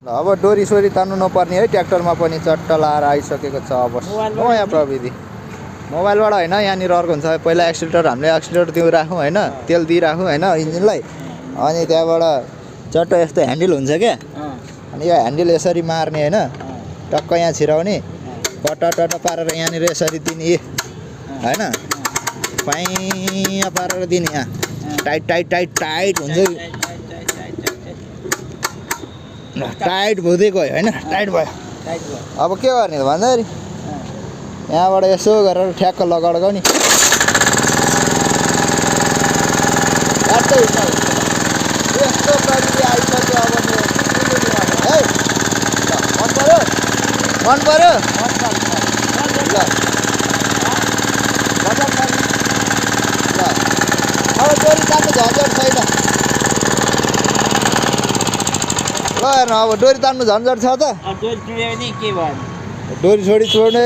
अब डोरी सोरी तान्नु नपर्ने है ट्र्याक्टरमा पनि चट्ट लाएर आइसकेको छ अब नयाँ प्रविधि मोबाइलबाट होइन यहाँनिर अर्को हुन्छ पहिला एक्सिलेटर हामीले एक्सिलेटर त्यो राखौँ होइन तेल दिइराखौँ होइन इन्जिनलाई अनि त्यहाँबाट चट्ट यस्तो ह्यान्डल हुन्छ क्या अनि यो ह्यान्डल यसरी मार्ने होइन टक्क यहाँ छिराउने टट पारेर यहाँनिर यसरी दिने होइन पाइँ पारेर दिने यहाँ टाइट टाइट टाइट टाइट हुन्छ टाइट हुँदै गयो होइन टाइट भयो अब के गर्ने भन्दाखेरि यहाँबाट यसो गरेर ठ्याक्क लगाएको नि यस्तो प्रविधि आइसक्यो अब है मन पऱ्यो ल अब डोरी तान्नु झन्झट छैन ल हेर्नु अब डोरी तान्नु झन्झट छ त डोरी छोड्यो भने के भयो डोरी छोडी छोड्ने